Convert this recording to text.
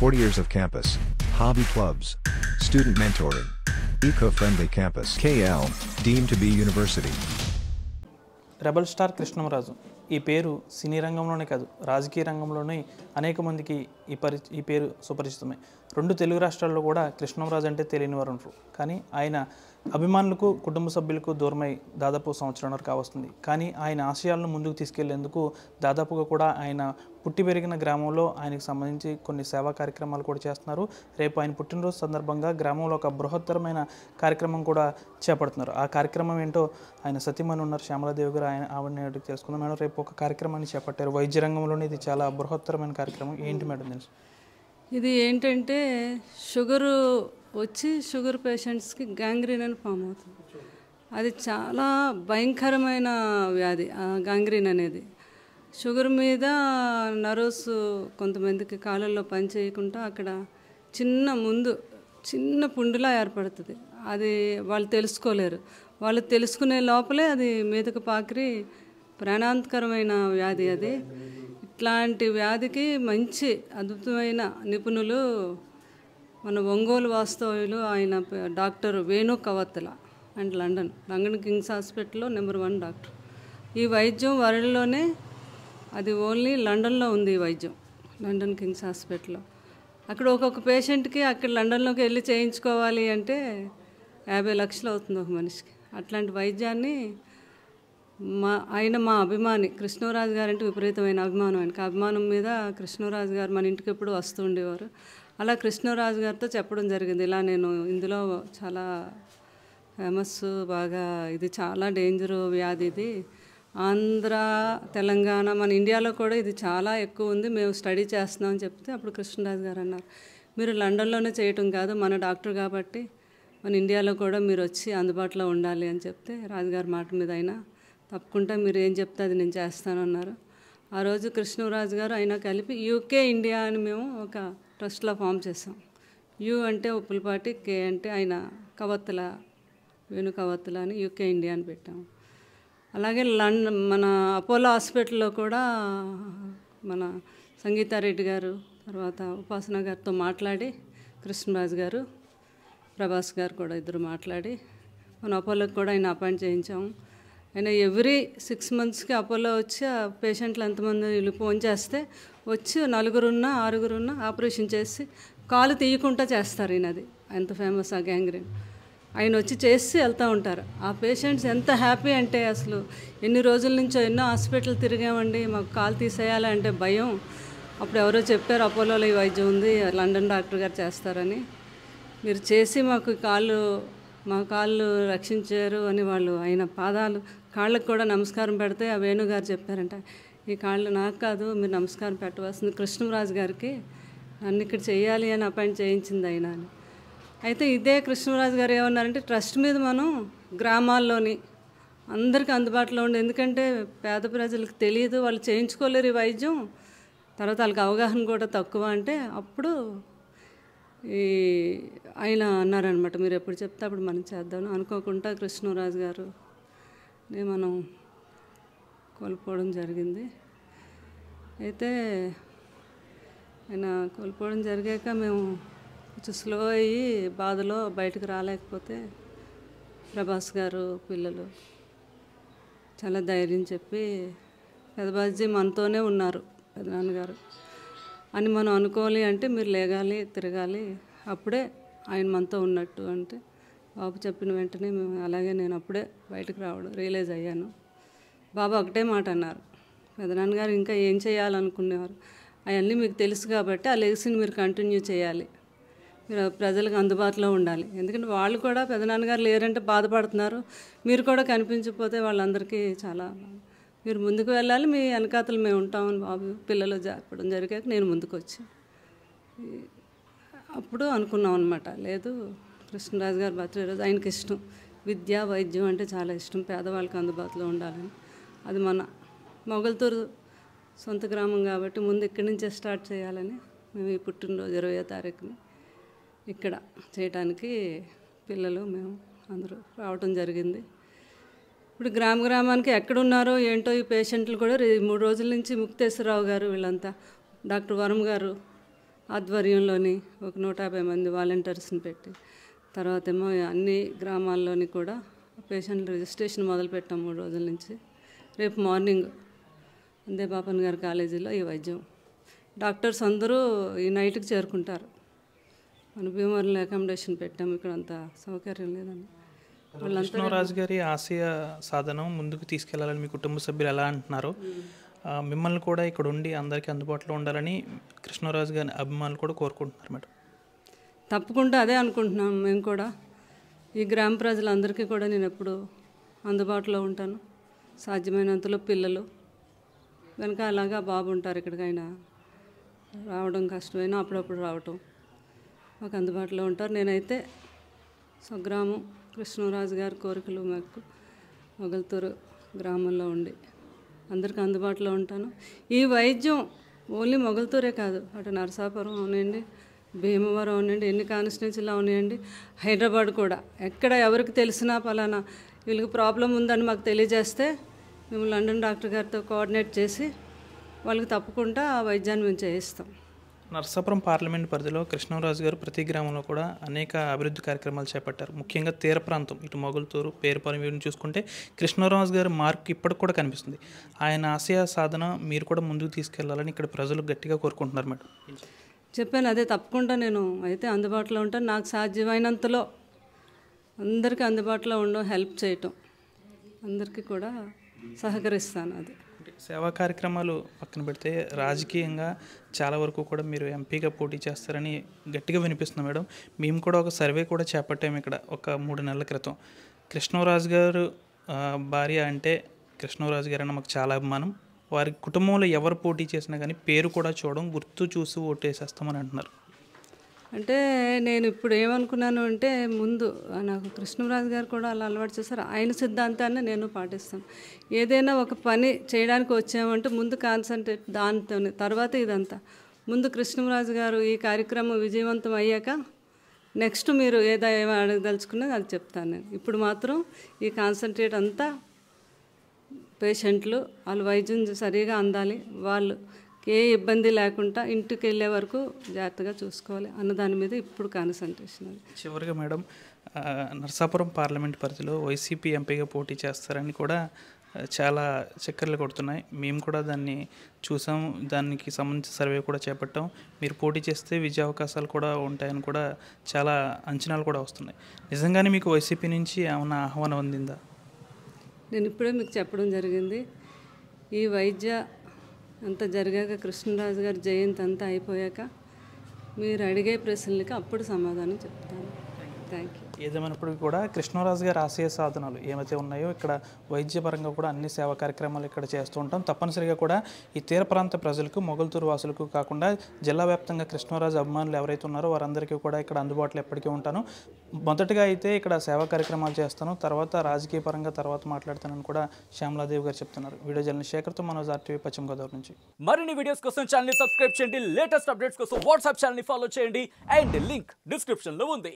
40 years of campus, hobby clubs, student mentoring, eco-friendly campus. KL, deemed to be university. Rebel star Krishnamraju ఈ పేరు సినీ రంగంలోనే కాదు రాజకీయ రంగంలోనే అనేక మందికి ఈ పేరు సుపరిచితమే. రెండు తెలుగు రాష్ట్రాల్లో కూడా కృష్ణంరాజు అంటే తెలియని వారు ఉండరు. కానీ ఆయన అభిమానులకు కుటుంబ సభ్యులకు దూరమై దాదాపు సంవత్సరంన్నర కావస్తుంది. కానీ ఆయన ఆశయాలను ముందుకు తీసుకెళ్లేందుకు దాదాపుగా కూడా ఆయన పుట్టి పెరిగిన గ్రామంలో ఆయనకు సంబంధించి కొన్ని సేవా కార్యక్రమాలు కూడా చేస్తున్నారు. రేపు ఆయన పుట్టినరోజు సందర్భంగా గ్రామంలో ఒక బృహత్తరమైన కార్యక్రమం కూడా చేపడుతున్నారు. ఆ కార్యక్రమం ఏంటో ఆయన సతీమణి ఉన్నారు శ్యామలాదేవి గారు, ఆవిడని అడిగి తెలుసుకుందాం. మేడం, రేపు ఒక కార్యక్రమాన్ని చేపట్టారు వైద్య రంగంలోనే. ఇది చాలా బృహత్తరమైన కార్యక్రమం. ఏంటి మేడం తెలుసు? ఇది ఏంటంటే షుగర్ పేషెంట్స్కి గ్యాంగ్రీన్ అని ఫామ్ అవుతుంది. అది చాలా భయంకరమైన వ్యాధి. గ్యాంగ్రీన్ అనేది షుగర్ మీద నర్వ్స్ కొంతమందికి కాళ్ళల్లో పని చేయకుండా అక్కడ చిన్న పుండులా ఏర్పడుతుంది. అది వాళ్ళు తెలుసుకోలేరు. వాళ్ళు తెలుసుకునే లోపలే అది మీదకు పాకిరి ప్రాణాంతకరమైన వ్యాధి. అది ఇట్లాంటి వ్యాధికి మంచి అద్భుతమైన నిపుణులు మన ఒంగోలు వాస్తవ్యులు ఆయన doctor Venu Kavathala and London King's హాస్పిటల్లో నెంబర్ 1 డాక్టర్. ఈ వైద్యం వరల్డ్లోనే అది ఓన్లీ లండన్లో ఉంది. ఈ వైద్యం లండన్ కింగ్స్ హాస్పిటల్లో. అక్కడ ఒక్కొక్క పేషెంట్కి అక్కడ లండన్లోకి వెళ్ళి చేయించుకోవాలి అంటే 50 లక్షలు అవుతుంది ఒక మనిషికి. అట్లాంటి వైద్యాన్ని మా అభిమాని కృష్ణరాజు గారు అంటే విపరీతమైన అభిమానం. ఆయనకి అభిమానం మీద కృష్ణరాజు గారు మన ఇంటికి ఎప్పుడు వస్తూ ఉండేవారు. అలా కృష్ణరాజు గారితో చెప్పడం జరిగింది, ఇలా నేను ఇందులో చాలా ఫేమస్, బాగా ఇది చాలా డేంజరు వ్యాధి, ఇది ఆంధ్ర తెలంగాణ మన ఇండియాలో కూడా ఇది చాలా ఎక్కువ ఉంది, మేము స్టడీ చేస్తున్నామని చెప్తే అప్పుడు కృష్ణరాజు గారు అన్నారు, మీరు లండన్లోనే చేయటం కాదు, మన డాక్టర్ కాబట్టి మన ఇండియాలో కూడా మీరు వచ్చి అందుబాటులో ఉండాలి అని చెప్తే రాజుగారి మాట మీద అయినా తప్పకుండా మీరు ఏం చెప్తే అది నేను చేస్తానన్నారు. ఆ రోజు కృష్ణరాజు గారు అయినా కలిపి యూకే ఇండియా అని మేము ఒక ట్రస్ట్లో ఫామ్ చేసాం. యూ అంటే ఉప్పులపాటి, కే అంటే ఆయన కవత్తల వేణు కవత్తల అని యూకే ఇండియా అని పెట్టాము. అలాగే మన అపోలో హాస్పిటల్లో కూడా మన సంగీతారెడ్డి గారు తర్వాత ఉపాసన గారితో మాట్లాడి కృష్ణరాజు గారు ప్రభాస్ గారు కూడా ఇద్దరు మాట్లాడి మన అపోలోకి కూడా ఆయన అపాయింట్ చేయించాము. ఆయన ఎవ్రీ 6 మంత్స్కి అపోలో వచ్చి ఆ పేషెంట్లు ఎంతమంది వీళ్ళు ఫోన్ చేస్తే వచ్చి 4 6 ఆపరేషన్ చేసి కాలు తీయకుండా చేస్తారు. ఈయనది ఎంత ఫేమస్ ఆ గ్యాంగ్రీన్. ఆయన వచ్చి చేసి వెళ్తూ ఉంటారు. ఆ పేషెంట్స్ ఎంత హ్యాపీ అంటే అసలు ఎన్ని రోజుల నుంచో ఎన్నో హాస్పిటల్ తిరిగామండి, మాకు కాలు తీసేయాలంటే భయం. అప్పుడు ఎవరో చెప్పారు అపోలోలో ఈ వైద్యం ఉంది, లండన్ డాక్టర్ గారు చేస్తారని, మీరు చేసి మా కాళ్ళు రక్షించారు అని వాళ్ళు ఆయన కాళ్ళకు కూడా నమస్కారం పెడితే ఆ వేణుగారు చెప్పారంట, ఈ కాళ్ళు నాకు కాదు, మీరు నమస్కారం పెట్టవలసింది కృష్ణరాజు గారికి, నన్ను ఇక్కడ చేయాలి అని అపాయింట్ చేయించింది ఆయన అని. అయితే ఇదే కృష్ణరాజు గారు ఏమన్నారంటే ట్రస్ట్ మీద మనం గ్రామాల్లోని అందరికీ అందుబాటులో ఉండి, ఎందుకంటే పేద ప్రజలకు తెలియదు, వాళ్ళు చేయించుకోలేరు ఈ వైద్యం, తర్వాత వాళ్ళకి అవగాహన కూడా తక్కువ అంటే అప్పుడు ఆయన అన్నారనమాట, మీరు ఎప్పుడు చెప్తే అప్పుడు మనం చేద్దాం. అనుకోకుండా కృష్ణరాజు గారు మనం కోల్పోవడం జరిగింది. అయితే ఆయన కోల్పోవడం జరిగాక మేము కొంచెం స్లో అయ్యి బాధలో బయటకు రాలేకపోతే ప్రభాస్ గారు పిల్లలు చాలా ధైర్యం చెప్పి పెదబాజీ మనతోనే ఉన్నారు పెదనాన్నగారు అని మనం అనుకోవాలి అంటే మీరు లేగాలి తిరగాలి, అప్పుడే ఆయన మనతో ఉన్నట్టు అంటే బాబు చెప్పిన వెంటనే మేము అలాగే నేను అప్పుడే బయటకు రావడం రియలైజ్ అయ్యాను. బాబు ఒకటే మాట అన్నారు, పెదనాన్నగారు ఇంకా ఏం చేయాలనుకునేవారు, అవన్నీ మీకు తెలుసు కాబట్టి ఆ లెగసీని మీరు కంటిన్యూ చేయాలి, మీరు ప్రజలకు అందుబాటులో ఉండాలి, ఎందుకంటే వాళ్ళు కూడా పెదనాన్నగారు లేరంటే బాధపడుతున్నారు, మీరు కూడా కనిపించకపోతే వాళ్ళందరికీ చాలా, మీరు ముందుకు వెళ్ళాలి, మీ వెనకాతలు మేము ఉంటామని బాబు పిల్లలు చెప్పడం జరిగాక నేను ముందుకు వచ్చి అప్పుడు అనుకున్నాం అనమాట, లేదు కృష్ణరాజు గారు బర్త్డే రోజు ఆయనకి ఇష్టం విద్య వైద్యం అంటే చాలా ఇష్టం, పేదవాళ్ళకి అందుబాటులో ఉండాలని. అది మన మొగల్తూరు సొంత గ్రామం కాబట్టి ముందు ఇక్కడి నుంచే స్టార్ట్ చేయాలని మేము ఈ పుట్టినరోజు 20వ తారీఖుని ఇక్కడ చేయడానికి పిల్లలు మేము అందరూ రావటం జరిగింది. ఇప్పుడు గ్రామానికి ఎక్కడున్నారో ఏంటో ఈ పేషెంట్లు కూడా 3 రోజుల నుంచి ముక్తేశ్వరరావు గారు వీళ్ళంతా డాక్టర్ వరం గారు ఆధ్వర్యంలోని ఒక 150 మంది వాలంటీర్స్ని పెట్టి తర్వాత ఏమో అన్ని గ్రామాల్లోని కూడా పేషెంట్ రిజిస్ట్రేషన్ మొదలుపెట్టాం 3 రోజుల నుంచి. రేపు మార్నింగ్ అందే బాపన్ గారి కాలేజీలో ఈ వైద్యం. డాక్టర్స్ అందరూ ఈ నైట్కి చేరుకుంటారు. మన భీమవరంలో అకామిడేషన్ పెట్టాము, ఇక్కడ అంత సౌకర్యం లేదండి. కృష్ణరాజు గారి ఆశయ సాధనం ముందుకు తీసుకెళ్లాలని మీ కుటుంబ సభ్యులు ఎలా అంటున్నారు, మిమ్మల్ని కూడా ఇక్కడ ఉండి అందరికీ అందుబాటులో ఉండాలని కృష్ణరాజు గారి అభిమానులు కూడా కోరుకుంటున్నారు మేడం. తప్పకుండా అదే అనుకుంటున్నాం మేము కూడా. ఈ గ్రామ ప్రజలందరికీ కూడా నేను ఎప్పుడు అందుబాటులో ఉంటాను. సాధ్యమైనంతలో పిల్లలు వెనక అలాగా బాబు ఉంటారు, ఎక్కడికైనా రావడం కష్టమైనా అప్పుడప్పుడు రావటం మాకు అందుబాటులో ఉంటారు. నేనైతే స్వగ్రామం కృష్ణరాజు గారి కోరికలు మాకు మొగల్తూరు గ్రామంలో ఉండి అందరికీ అందుబాటులో ఉంటాను. ఈ వైద్యం ఓన్లీ మొగల్తూరే కాదు, అటు నరసాపురం అవునండి, భీమవరం అవునండి, ఎన్ని కాన్స్టిట్యున్సీలు అవునాయండి, హైదరాబాద్ కూడా ఎక్కడ ఎవరికి తెలిసినా పలానా వీళ్ళకి ప్రాబ్లం ఉందని మాకు తెలియజేస్తే మేము లండన్ డాక్టర్ గారితో కోఆర్డినేట్ చేసి వాళ్ళకి తప్పకుండా ఆ వైద్యాన్ని మేము చేయిస్తాం. నరసాపురం పార్లమెంట్ పరిధిలో కృష్ణరాజు గారు ప్రతి గ్రామంలో కూడా అనేక అభివృద్ధి కార్యక్రమాలు చేపట్టారు. ముఖ్యంగా తీర ప్రాంతం ఇటు మొగల్తూరు, పేరుపాలెం వీటిని చూసుకుంటే కృష్ణరాజు గారి మార్క్ ఇప్పటికి కూడా కనిపిస్తుంది. ఆయన ఆశయ సాధన మీరు కూడా ముందుకు తీసుకెళ్లాలని ఇక్కడ ప్రజలు గట్టిగా కోరుకుంటున్నారు మేడం. చెప్పాను అదే, తప్పకుండా నేను అయితే అందుబాటులో ఉంటాను. నాకు సాధ్యమైనంతలో అందరికీ అందుబాటులో ఉండడం, హెల్ప్ చేయటం, అందరికీ కూడా సహకరిస్తాను. అది సేవా కార్యక్రమాలు పక్కన పెడితే రాజకీయంగా చాలా వరకు కూడా మీరు ఎంపీగా పోటీ చేస్తారని గట్టిగా వినిపిస్తుంది మేడం. మేము కూడా ఒక సర్వే కూడా చేపట్టాము ఇక్కడ ఒక 3 నెలల క్రితం. కృష్ణరాజు గారు భార్య అంటే కృష్ణరాజు గారు అన్న మాకు చాలా అభిమానం. వారి కుటుంబంలో ఎవరు పోటీ చేసినా కానీ పేరు కూడా చూడడం, గుర్తు చూసి ఓటేసేస్తామని అంటున్నారు. అంటే నేను ఇప్పుడు ఏమనుకున్నాను అంటే, ముందు నాకు కృష్ణరాజు గారు కూడా అలా అలవాటు చేశారు. ఆయన సిద్ధాంతాన్ని నేను పాటిస్తాను. ఏదైనా ఒక పని చేయడానికి వచ్చామంటే ముందు కాన్సన్ట్రేట్ దానితోనే, తర్వాత ఇదంతా. ముందు కృష్ణరాజు గారు ఈ కార్యక్రమం విజయవంతం అయ్యాక నెక్స్ట్ మీరు ఏమో అడగదలుచుకున్నది అది చెప్తాను నేను. ఇప్పుడు మాత్రం ఈ కాన్సన్ట్రేట్ అంతా పేషెంట్లు వాళ్ళ వైద్యం సరిగా అందాలి, వాళ్ళు ఏ ఇబ్బంది లేకుండా ఇంటికి వెళ్ళే వరకు జాగ్రత్తగా చూసుకోవాలి అన్న దాని మీద ఇప్పుడు కాన్సన్ట్రేషన్. చివరిగా మేడం, నరసాపురం పార్లమెంట్ పరిధిలో వైసీపీ ఎంపీగా పోటీ చేస్తారని కూడా చాలా చక్కర్లు కొడుతున్నాయి. మేము కూడా దాన్ని చూసాం, దానికి సంబంధించిన సర్వే కూడా చేపట్టాం. మీరు పోటీ చేస్తే విజయ అవకాశాలు కూడా ఉంటాయని కూడా చాలా అంచనాలు కూడా వస్తున్నాయి. నిజంగానే మీకు వైసీపీ నుంచి ఏమైనా ఆహ్వానం అందిందా? నేను ఇప్పుడే మీకు చెప్పడం జరిగింది. ఈ వైద్య అంతా జరిగాక, కృష్ణరాజు గారి జయంతి అంతా అయిపోయాక మీరు అడిగే ప్రశ్నలకి అప్పుడు సమాధానం చెప్తాను. Thank you. ఏదేమైనప్పటికీ కూడా కృష్ణరాజు గారి ఆశయ సాధనాలు ఏమైతే ఉన్నాయో ఇక్కడ వైద్యపరంగా కూడా అన్ని సేవా కార్యక్రమాలు ఇక్కడ చేస్తూ ఉంటాం. తప్పనిసరిగా కూడా ఈ తీర ప్రాంత ప్రజలకు, మొగల్తూరు వాసులకు కాకుండా జిల్లా వ్యాప్తంగా కృష్ణరాజు అభిమానులు ఎవరైతే ఉన్నారో వారందరికీ కూడా ఇక్కడ అందుబాటులో ఎప్పటికీ ఉంటాను. మొదటగా అయితే ఇక్కడ సేవా కార్యక్రమాలు చేస్తాను, తర్వాత రాజకీయ పరంగా తర్వాత మాట్లాడతానని కూడా శ్యామలాదేవి గారు చెప్తున్నారు. వీడియో జర్నలిస్ట్ శేఖర్తో మనోజ్, RTV పశ్చిమ గోదావరి నుంచి. మరిన్ని వీడియోస్ కోసం ఛానల్ ని సబ్స్క్రైబ్ చేయండి, లేటెస్ట్ అప్డేట్స్ కోసం వాట్సాప్ ఛానల్ ని ఫాలో చేయండి, అండ్ లింక్ డిస్క్రిప్షన్ లో ఉంది.